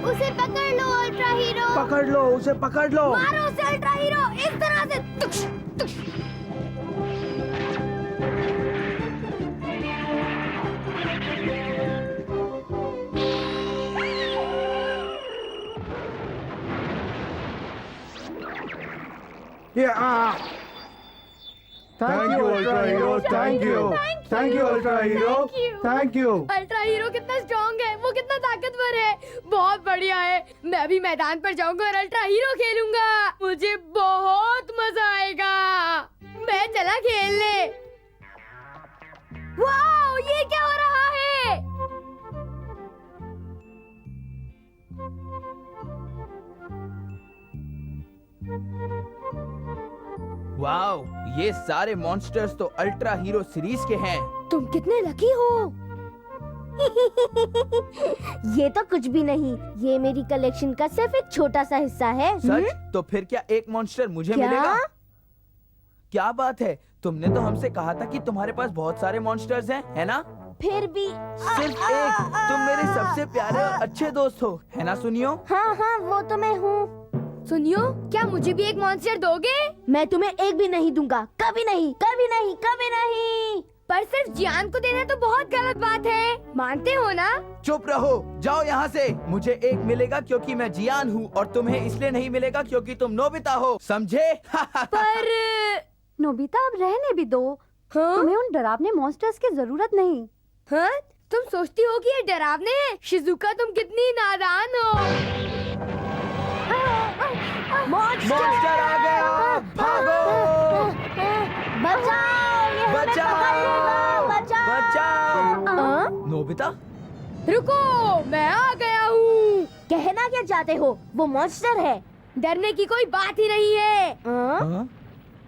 उसे पकड़ लो ultra hero. पकड़ लो उसे, पकड़ लो। मारो उसे अल्ट्रा हीरो, इस तरह से। तुक्ष, तुक्ष। Thank you ultra hero, thank you, thank you ultra hero, thank you. Ultra hero कितना स्ट्रॉन्ग है, वो कितना ताकतवर है, बहुत बढ़िया है। मैं भी मैदान पर जाऊंगा और अल्ट्रा हीरो खेलूंगा, मुझे बहुत मजा आएगा। मैं चला खेलने। वाओ, ये क्या हो रहा है? वाओ, ये सारे मॉन्स्टर्स तो अल्ट्रा हीरो सीरीज के हैं। तुम कितने लकी हो। ये तो कुछ भी नहीं, ये मेरी कलेक्शन का सिर्फ एक छोटा सा हिस्सा है। सच? तो फिर क्या एक मॉन्स्टर मुझे मिलेगा? क्या बात है, तुमने तो हमसे कहा था कि तुम्हारे पास बहुत सारे मॉन्स्टर्स हैं, है ना? फिर भी सिर्फ एक। तुम मेरे सबसे प्यारे और अच्छे दोस्त हो, है ना सुनियो? हाँ हाँ, वो तो मैं हूँ। सुनियो, क्या मुझे भी एक मॉन्स्टर दोगे? मैं तुम्हें एक भी नहीं दूंगा, कभी नहीं, कभी नहीं, कभी नहीं। पर सिर्फ जियान को देना तो बहुत गलत बात है, मानते हो ना? चुप रहो, जाओ यहाँ से। मुझे एक मिलेगा क्योंकि मैं जियान हूँ और तुम्हें इसलिए नहीं मिलेगा क्योंकि तुम नोबिता हो, समझे? पर नोबिता, अब रहने भी दो। हाँ? तुम्हें उन डरावने मॉन्स्टर्स की जरूरत नहीं। हाँ? तुम सोचती हो कि ये डरावने हैं? शिजुका, तुम कितनी नादान हो। मॉन्स्टर आ गया, भागो! बचाओ, ये हमें बचाओ! पकड़ेगा, बचाओ! नोबिता? रुको, मैं आ गया हूँ। कहना क्या चाहते हो? वो मॉन्स्टर है, डरने की कोई बात ही नहीं है। हाँ?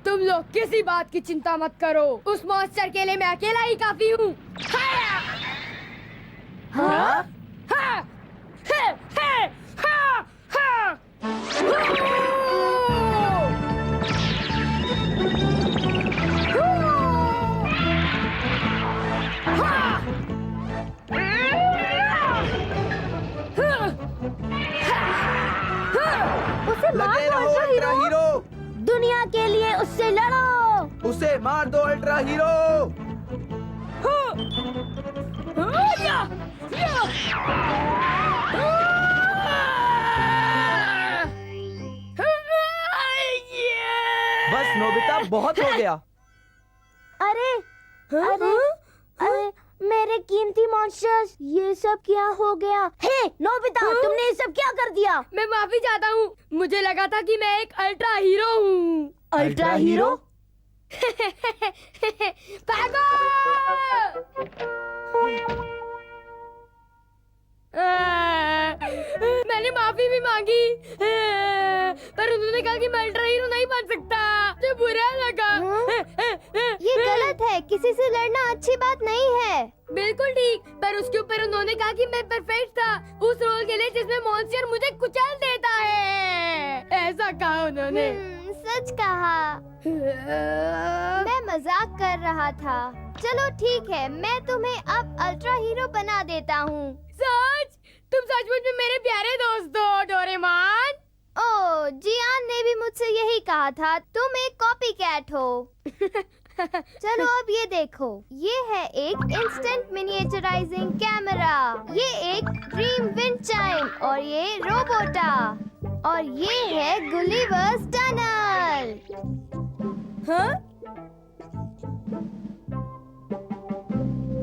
तुम लोग किसी बात की चिंता मत करो, उस मॉन्स्टर के लिए मैं अकेला ही काफी हूँ। हाँ? हाँ? हाँ? हाँ? हाँ? हाँ? हाँ? उसे मार लगे दो रहो अल्ट्रा अल्ट्रा हीरो। हीरो, दुनिया के लिए उससे लड़ो। उसे मार दो अल्ट्रा हीरो। बस नोबिता, बहुत हो गया। अरे अरे अरे, मेरे कीमती मॉन्स्टर्स, ये सब क्या हो गया? हे नोबिता, तुमने ये सब क्या कर दिया? मैं माफी चाहता हूँ, मुझे लगा था कि मैं एक अल्ट्रा हीरो हूँ। Ultra hero? भागो! मैंने माफी भी मांगी, पर उन्होंने कहा कि मैं अल्ट्रा हीरो नहीं बन सकता। मुझे बुरा लगा। ये गलत है, किसी से लड़ना अच्छी बात नहीं है। बिल्कुल ठीक, पर उसके ऊपर उन्होंने कहा कि मैं परफेक्ट था उस रोल के लिए जिसमें मॉन्स्टर मुझे कुचल देता है, ऐसा कहा उन्होंने। सच कहा। मैं मजाक कर रहा था। चलो ठीक है, मैं तुम्हें अब अल्ट्रा हीरो बना देता हूँ। सच? तुम सचमुच में मेरे प्यारे दोस्त हो डोरेमोन। ओह, जियान ने भी मुझसे यही कहा था, तुम एक कॉपी कैट हो। चलो अब ये देखो, ये है एक इंस्टेंट मिनिएचराइजिंग कैमरा, ये एक ड्रीम विंड चाइम और ये रोबोटा, और ये है गुलिवर्स टनल। हाँ?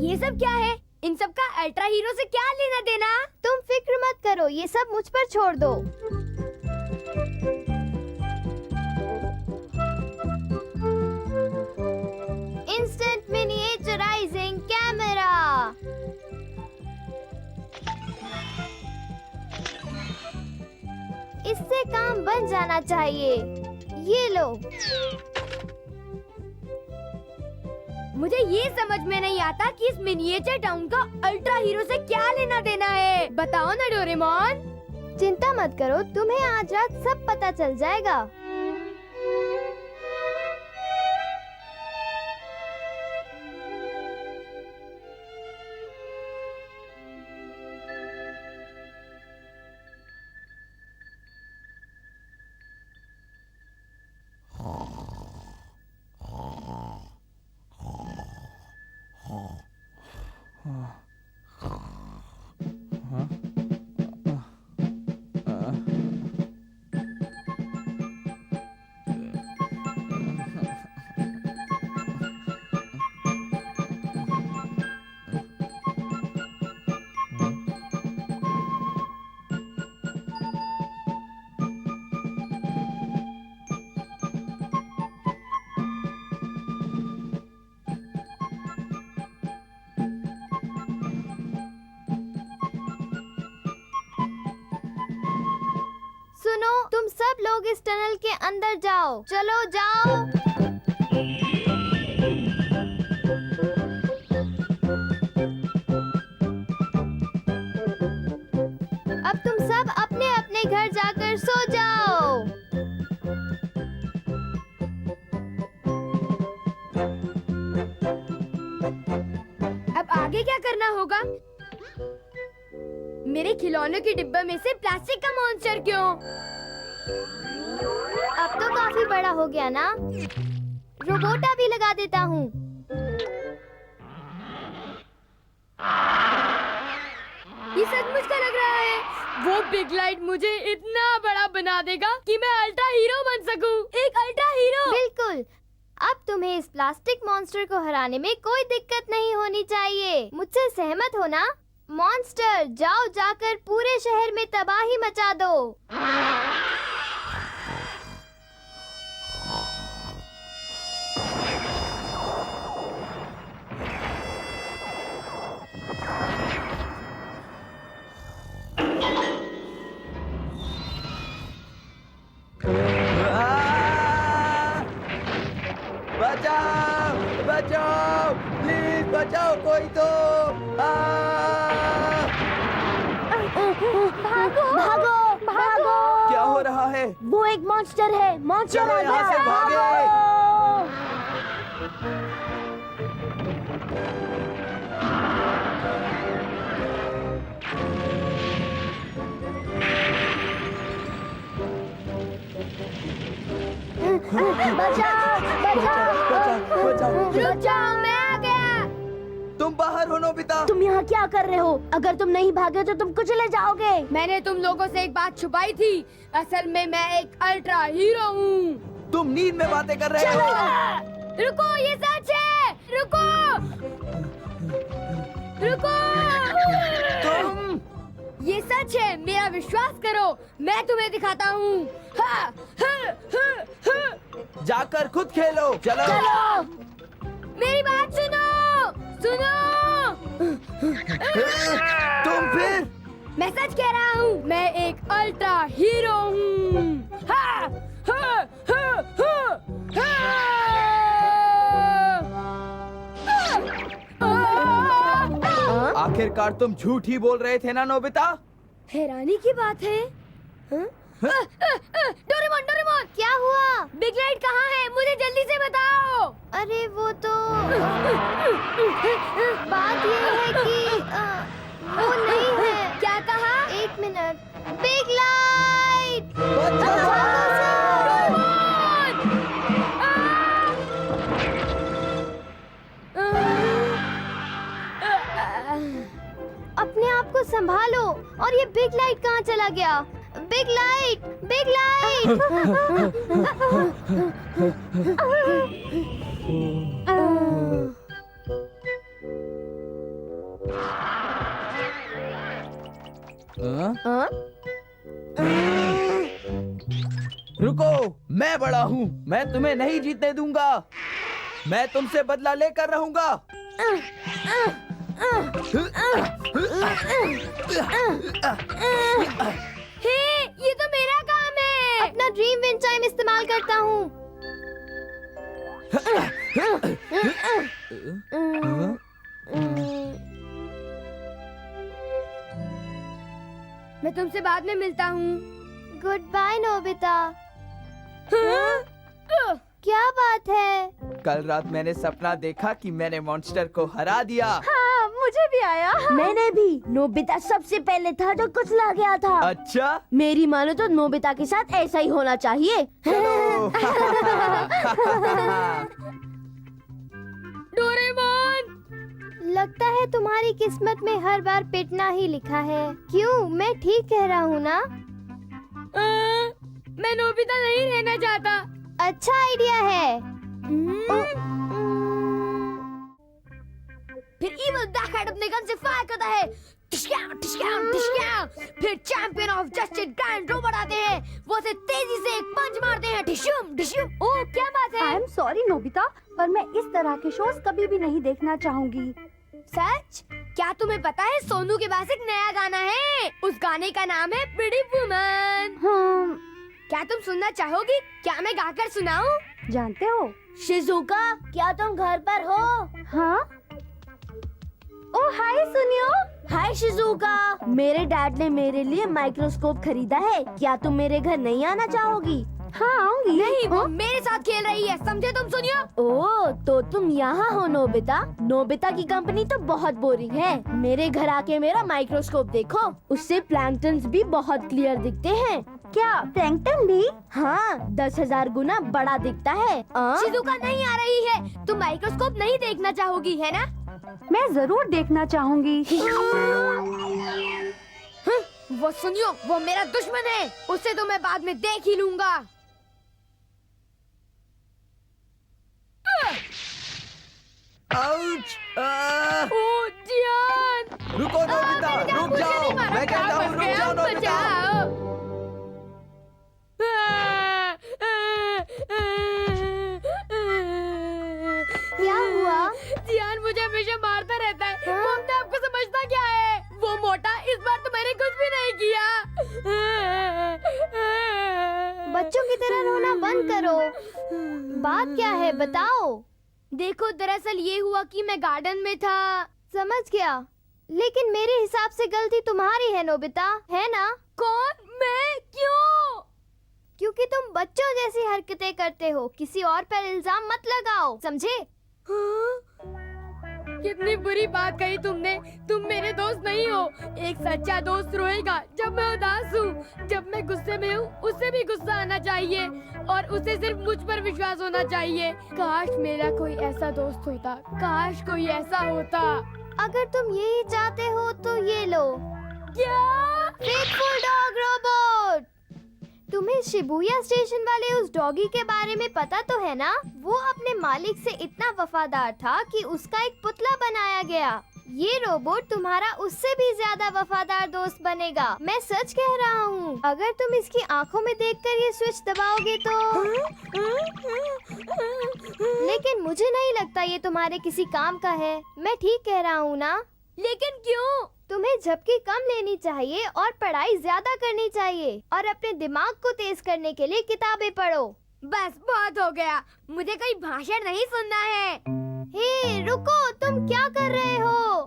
ये सब क्या है? इन सब का अल्ट्रा हीरो से क्या लेना देना? तुम फिक्र मत करो, ये सब मुझ पर छोड़ दो। Instant miniaturizing camera. इससे काम बन जाना चाहिए। ये लो। मुझे ये समझ में नहीं आता कि इस मिनिएचर टाउन का अल्ट्रा हीरो से क्या लेना देना है, बताओ ना डोरेमोन। चिंता मत करो, तुम्हें आज रात सब पता चल जाएगा। सब लोग इस टनल के अंदर जाओ। चलो जाओ। अब तुम सब अपने अपने घर जाकर सो जाओ। अब आगे क्या करना होगा? मेरे खिलौनों के डिब्बे में से प्लास्टिक का मॉन्स्टर क्यों? अब तो काफी बड़ा हो गया ना। रोबोटा भी लगा देता हूँ। ये सचमुच का लग रहा है। वो बिग लाइट मुझे इतना बड़ा बना देगा कि मैं अल्ट्रा हीरो बन सकूं। एक अल्ट्रा हीरो। बिल्कुल। अब तुम्हें इस प्लास्टिक मॉन्स्टर को हराने में कोई दिक्कत नहीं होनी चाहिए। मुझसे सहमत हो ना? मॉन्स्टर, जाओ जाकर पूरे शहर में तबाही मचा दो। बचाओ बचाओ, प्लीज बचाओ कोई तो। भागो भागो भागो। क्या हो रहा है? वो एक मॉन्स्टर है। मॉन्स्टर चलो आ यहाँ गया। से भागे। बचाओ बचाओ बचाओ। रुक जाओ, मैं आ गया। तुम बाहर हो नोबिता। तुम यहाँ क्या कर रहे हो? अगर तुम नहीं भागे तो तुम कुचले जाओगे। मैंने तुम लोगों से एक बात छुपाई थी। असल में मैं एक अल्ट्रा हीरो हूँ। तुम नींद में बातें कर रहे हो। रुको, ये सच है। रुको रुको। तुम ये सच है, मेरा विश्वास करो। मैं तुम्हें दिखाता हूँ। जाकर खुद खेलो। चलो चलो, मेरी बात सुनो सुनो। तुम फिर। मैं सच कह रहा हूँ, मैं एक अल्ट्रा हीरो हूँ। आखिरकार तुम झूठ ही बोल रहे थे ना नोबिता? हैरानी की बात है। डोरेमोन डोरेमोन, क्या हुआ? बिग लाइट कहाँ है? मुझे जल्दी से बताओ। अरे वो तो बात ये है कि वो नहीं है। क्या कहा? एक मिनट। Big light. अपने आप को संभालो। और ये बिग लाइट कहाँ चला गया? Big light, big light. रुको, मैं बड़ा हूँ। मैं तुम्हें नहीं जीतने दूंगा। मैं तुमसे बदला लेकर रहूंगा। हे, ये तो मेरा काम है। अपना ड्रीम विंड चाइम इस्तेमाल करता हूँ। मैं तुमसे बाद में मिलता हूँ। Good bye Nobita. क्या बात है? कल रात मैंने सपना देखा कि मैंने मॉन्स्टर को हरा दिया। हाँ, मुझे भी आया। मैंने भी। नोबिता सबसे पहले था जो कुचला गया था। अच्छा। मेरी मानो तो नोबिता के साथ ऐसा ही होना चाहिए। डोरेमोन, लगता है तुम्हारी किस्मत में हर बार पिटना ही लिखा है। क्यों, मैं ठीक कह रहा हूँ ना? मैं नोबिता नहीं रहना चाहता। अच्छा आइडिया है। फिर इविल ब्लैक हैट अपने गन से फायर करता है। टिश्क्यां, टिश्क्यां, टिश्क्यां। फिर champion of justice grand robot आते हैं। वो उसे तेजी से एक पंच मारते हैं। डिशुम डिशुम। ओह, क्या बात है? आई एम सॉरी नोबिता, पर मैं इस तरह के शोज कभी भी नहीं देखना चाहूंगी। सच? क्या तुम्हें पता है सोनू के पास एक नया गाना है? उस गाने का नाम है प्रिटी वुमन। क्या तुम सुनना चाहोगी? क्या मैं गाकर सुनाऊं? जानते हो? शिजुका, क्या तुम घर पर हो? हाँ। ओ हाय सुनियो। हाय शिजुका, मेरे डैड ने मेरे लिए माइक्रोस्कोप खरीदा है। क्या तुम मेरे घर नहीं आना चाहोगी? हाँ आऊंगी। नहीं, वो मेरे साथ खेल रही है, समझे तुम सुनियो? ओह, तो तुम यहाँ हो नोबिता? नोबिता की कंपनी तो बहुत बोरिंग है। मेरे घर आके मेरा माइक्रोस्कोप देखो, उससे प्लैंकटन्स भी बहुत क्लियर दिखते हैं। क्या प्लैंकटन भी? हाँ, 10,000 गुना बड़ा दिखता है। शिजुका नहीं आ रही है। तुम माइक्रोस्कोप नहीं देखना चाहोगी, है ना? मैं जरूर देखना चाहूंगी। वो सुनियो, वो मेरा दुश्मन है। उससे तो मैं बाद में देख ही लूंगा। आउच! ओ जियान! रुको नोबिता, रुक जाओ। मैं कहता हूँ रुक जाओ नोबिता। क्या हुआ? जियान मुझे हमेशा मारता रहता है। वो अपने आप को समझता क्या है? वो मोटा, इस बार तो मैंने कुछ भी नहीं किया। बच्चों की तरह रोना बंद करो। बात क्या है बताओ? देखो, दरअसल ये हुआ कि मैं गार्डन में था। समझ गया, लेकिन मेरे हिसाब से गलती तुम्हारी है नोबिता, है ना? कौन? मैं? क्यों? क्योंकि तुम बच्चों जैसी हरकतें करते हो। किसी और पर इल्जाम मत लगाओ, समझे? कितनी बुरी बात कही तुमने। तुम मेरे दोस्त नहीं हो। एक सच्चा दोस्त रोएगा जब मैं उदास हूँ। जब मैं गुस्से में हूँ, उसे भी गुस्सा आना चाहिए और उसे सिर्फ मुझ पर विश्वास होना चाहिए। काश मेरा कोई ऐसा दोस्त होता। काश कोई ऐसा होता। अगर तुम यही चाहते हो तो ये लो। क्या? Faithful dog robot. तुम्हें शिबुया स्टेशन वाले उस डॉगी के बारे में पता तो है ना? वो अपने मालिक से इतना वफादार था कि उसका एक पुतला बनाया गया। ये रोबोट तुम्हारा उससे भी ज्यादा वफादार दोस्त बनेगा। मैं सच कह रहा हूँ। अगर तुम इसकी आंखों में देखकर ये स्विच दबाओगे तो। लेकिन मुझे नहीं लगता ये तुम्हारे किसी काम का है। मैं ठीक कह रहा हूँ ना? लेकिन क्यों? तुम्हें झपकी कम लेनी चाहिए और पढ़ाई ज्यादा करनी चाहिए और अपने दिमाग को तेज करने के लिए किताबें पढ़ो। बस बहुत हो गया। मुझे कोई भाषण नहीं सुनना है। हे रुको, तुम क्या कर रहे हो?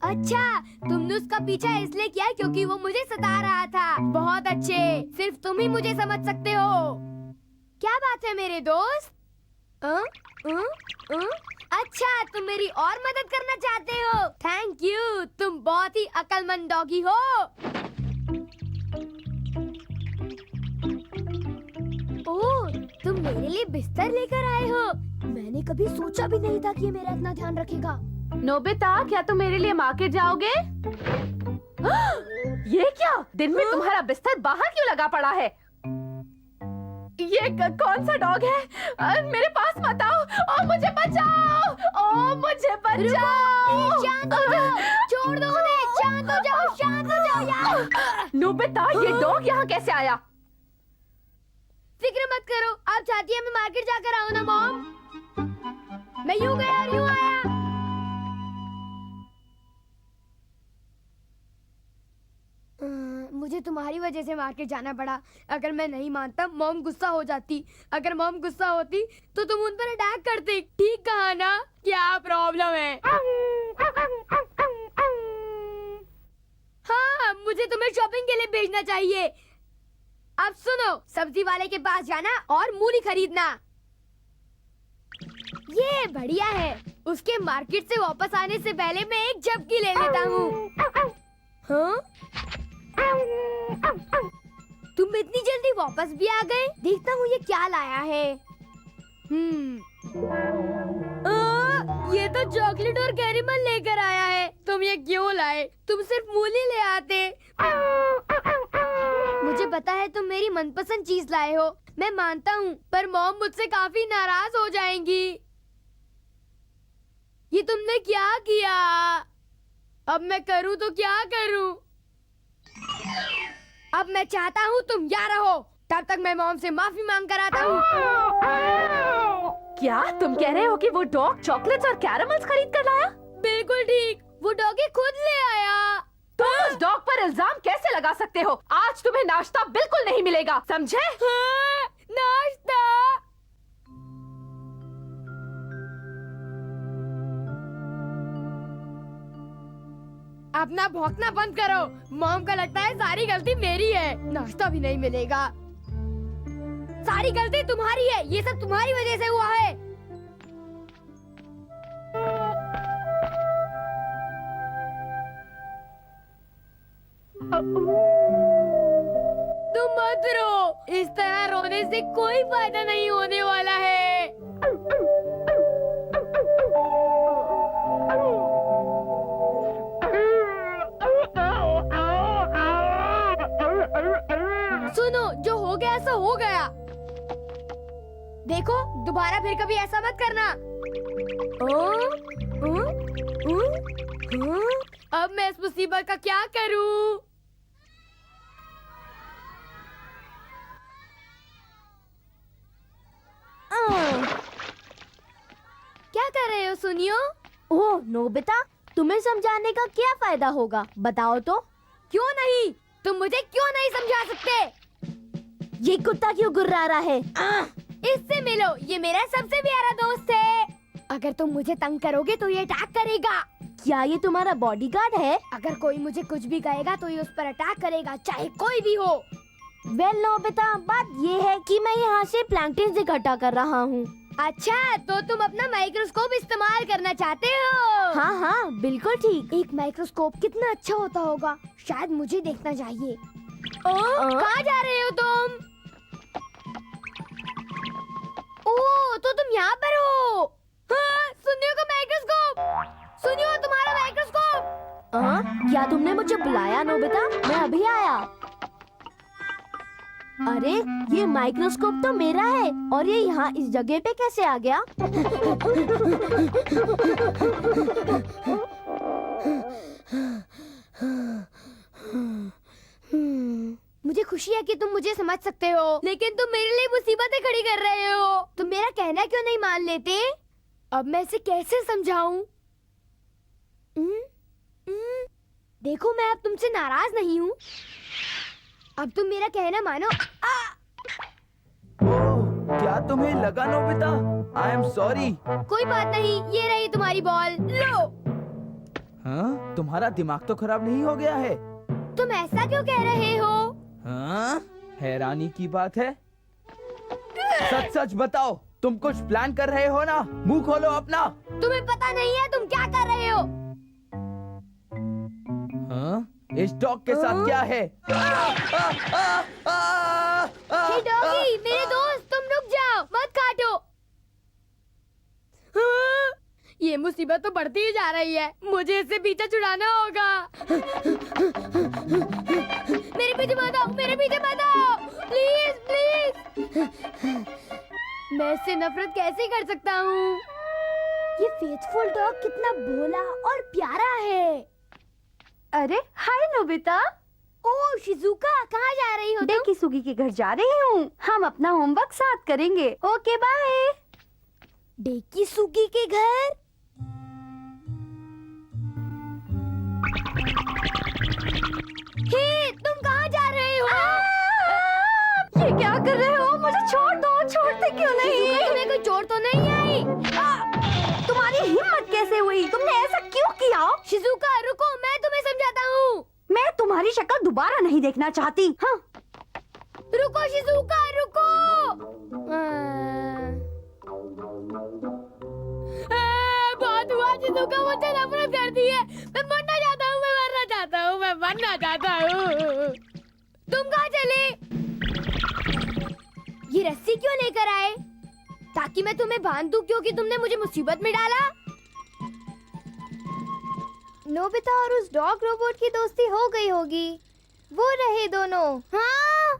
अच्छा, तुमने उसका पीछा इसलिए किया क्योंकि वो मुझे सता रहा था। बहुत अच्छे, सिर्फ तुम ही मुझे समझ सकते हो। क्या बात है मेरे दोस्त? अच्छा, तुम मेरी और मदद करना चाहते हो। थैंक यू, तुम बहुत ही अक्लमंद डॉगी हो। ओह, तुम मेरे लिए बिस्तर लेकर आए हो। मैंने कभी सोचा भी नहीं था कि ये मेरा इतना ध्यान रखेगा। नोबिता, क्या तुम मेरे लिए मार्केट जाओगे? ये क्या? दिन में तुम्हारा बिस्तर बाहर क्यों लगा पड़ा है? ये कौन सा डॉग है? मेरे पास मत आओ। ओ मुझे बचाओ! ओ मुझे बचाओ! शांत हो जाओ, छोड़ दो उन्हें। शांत हो जाओ, शांत हो जाओ यार। नोबिता, ये डॉग यहाँ कैसे आया? फिक्र मत करो। आप चाहती हैं मैं मार्केट जाकर आऊँ ना मॉम? मैं यूँ गया और यूँ आया। मुझे तुम्हारी वजह से मार्केट जाना पड़ा। अगर मैं नहीं मानता, मॉम गुस्सा हो जाती। अगर मॉम गुस्सा होती तो तुम उन पर अटैक करते। ठीक कहा ना? क्या प्रॉब्लम है? हाँ, मुझे तुम्हें शॉपिंग के लिए भेजना चाहिए। अब सुनो, सब्जी वाले के पास जाना और मूली खरीदना। ये बढ़िया है। उसके मार्केट से वापस आने से पहले मैं एक झपकी ले लेता हूँ। हाँ? तुम इतनी जल्दी वापस भी आ गए? देखता हूँ ये क्या लाया है। ये तो चॉकलेट और कैरेमल लेकर आया है। तुम ये क्यों लाए? तुम सिर्फ मूली ले आते। मुझे पता है तुम मेरी मनपसंद चीज लाए हो, मैं मानता हूँ, पर मॉम मुझसे काफी नाराज हो जाएंगी। ये तुमने क्या किया? अब मैं करूँ तो क्या करूँ? अब मैं चाहता हूँ तुम यहाँ रहो, तब तक मैं मॉम से माफी मांग कर आता हूँ। क्या तुम कह रहे हो कि वो डॉग चॉकलेट्स और कैरेमल्स खरीद कर लाया? बिल्कुल ठीक, वो डॉगी खुद ले आया। तुम उस डॉग पर इल्जाम कैसे जा सकते हो। आज तुम्हें नाश्ता बिल्कुल नहीं मिलेगा, समझे? नाश्ता। अपना भौंकना बंद करो। मॉम का लगता है सारी गलती मेरी है। नाश्ता भी नहीं मिलेगा। सारी गलती तुम्हारी है। ये सब तुम्हारी वजह से हुआ है। तुम मत रो। इस तरह रोने से कोई फायदा नहीं होने वाला है। सुनो, जो हो गया सो हो गया। देखो, दोबारा फिर कभी ऐसा मत करना। अब मैं इस मुसीबत का क्या करूं? क्या कर रहे हो सुनियो? ओह नोबिता, तुम्हें समझाने का क्या फायदा होगा, बताओ तो। क्यों नहीं? तुम मुझे क्यों नहीं समझा सकते? ये कुत्ता क्यों गुर्रा रहा है? इससे मिलो, ये मेरा सबसे प्यारा दोस्त है। अगर तुम मुझे तंग करोगे तो ये अटैक करेगा। क्या ये तुम्हारा बॉडीगार्ड है? अगर कोई मुझे कुछ भी कहेगा तो ये उस पर अटैक करेगा, चाहे कोई भी हो। वेल नोबिता, बात ये है कि मैं यहाँ से प्लैंकटन्स इकट्ठा कर रहा हूँ। अच्छा, तो तुम अपना माइक्रोस्कोप इस्तेमाल करना चाहते हो? हाँ हाँ, बिल्कुल ठीक। एक माइक्रोस्कोप कितना अच्छा होता होगा, शायद मुझे देखना चाहिए। कहाँ जा रहे हो तुम? ओह, तो तुम यहाँ पर हो। हाँ, सुनियो का माइक्रोस्कोप। सुनियो, तुम्हारा माइक्रोस्कोप। क्या तुमने मुझे बुलाया नोबिता? मैं अभी आया। अरे, ये माइक्रोस्कोप तो मेरा है और ये यहाँ इस जगह पे कैसे आ गया? मुझे खुशी है कि तुम मुझे समझ सकते हो, लेकिन तुम मेरे लिए मुसीबतें खड़ी कर रहे हो। तुम मेरा कहना क्यों नहीं मान लेते? अब मैं इसे कैसे समझाऊं? देखो, मैं अब तुमसे नाराज नहीं हूँ। अब तुम मेरा कहना मानो। क्या तुम्हें लगा नोबिता? I am sorry. कोई बात नहीं, ये रही तुम्हारी बॉल, लो। हाँ? तुम्हारा दिमाग तो खराब नहीं हो गया है? तुम ऐसा क्यों कह रहे हो? हाँ? हैरानी की बात है। सच सच बताओ, तुम कुछ प्लान कर रहे हो ना? मुंह खोलो अपना। तुम्हें पता नहीं है तुम क्या कर रहे हो? हाँ? इस डॉग के साथ क्या है? हे डॉगी, मेरे दोस्त, तुम रुक जाओ, मत काटो। हाँ, ये मुसीबत तो बढ़ती ही जा रही है। मुझे इससे पीछे छुड़ाना होगा। मेरे पीछे मत आओ, मेरे पीछे मत आओ, प्लीज प्लीज। मैं इससे नफरत कैसे कर सकता हूँ? ये फेथफुल डॉग कितना भोला और प्यारा है। अरे हाय नोबिता। ओह शिजुका, कहाँ जा रही हो तुम? डेकिसुगी के घर जा रही हूँ। हम अपना होमवर्क साथ करेंगे। Okay bye. डेकिसुगी के घर? हे, तुम कहाँ जा रहे हो? ये क्या कर रहे हो? मुझे छोड़ दो। छोड़ते क्यों नहीं? शिजुका, तुम्हें कोई चोट तो नहीं आई? तुम्हारी हिम्मत कैसे हुई? तुमने ऐसा क्यों किया? शिजुका रुको, मैं तुम्हें समझाता हूँ। मैं तुम्हारी शक्ल दोबारा नहीं देखना चाहती। हाँ, रुको शिजुका, रुको। बहुत हुआ शिजुका, मुझे नफरत करती है। मैं मरना चाहता हूँ, मैं मरना चाहता हूँ, मैं मरना चाहता हूँ। तुम कहाँ चले? ये रस्सी क्यों लेकर आए? ताकि मैं तुम्हें बांध दूं, क्योंकि तुमने मुझे मुसीबत में डाला। नोबिता और उस डॉग रोबोट की दोस्ती हो गई होगी। वो रहे दोनों। हाँ?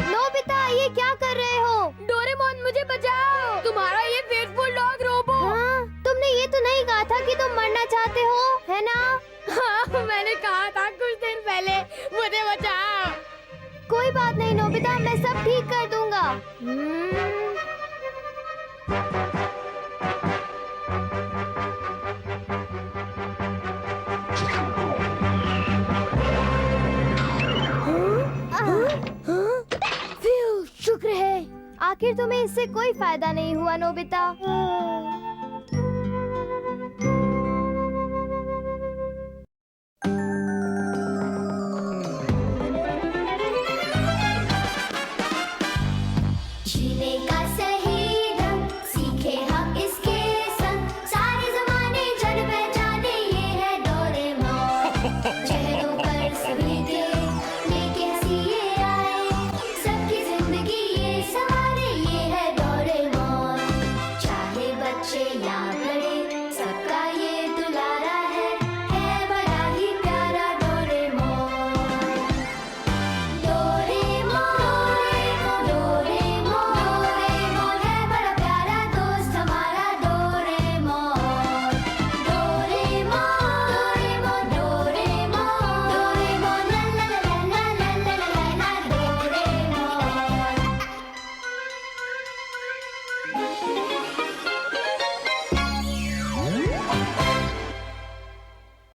नोबिता, ये क्या कर रहे हो? डोरेमोन, मुझे बचाओ। तुम्हारा ये फेथफुल डॉग रोबोट। हाँ? तुमने ये तो नहीं कहा था कि तुम मरना चाहते हो, है ना? हाँ, मैंने कहा था कुछ दिन पहले। मुझे बचाओ। कोई बात नहीं नोबिता, मैं सब ठीक कर दूंगा। आखिर तुम्हें इससे कोई फायदा नहीं हुआ नोबिता।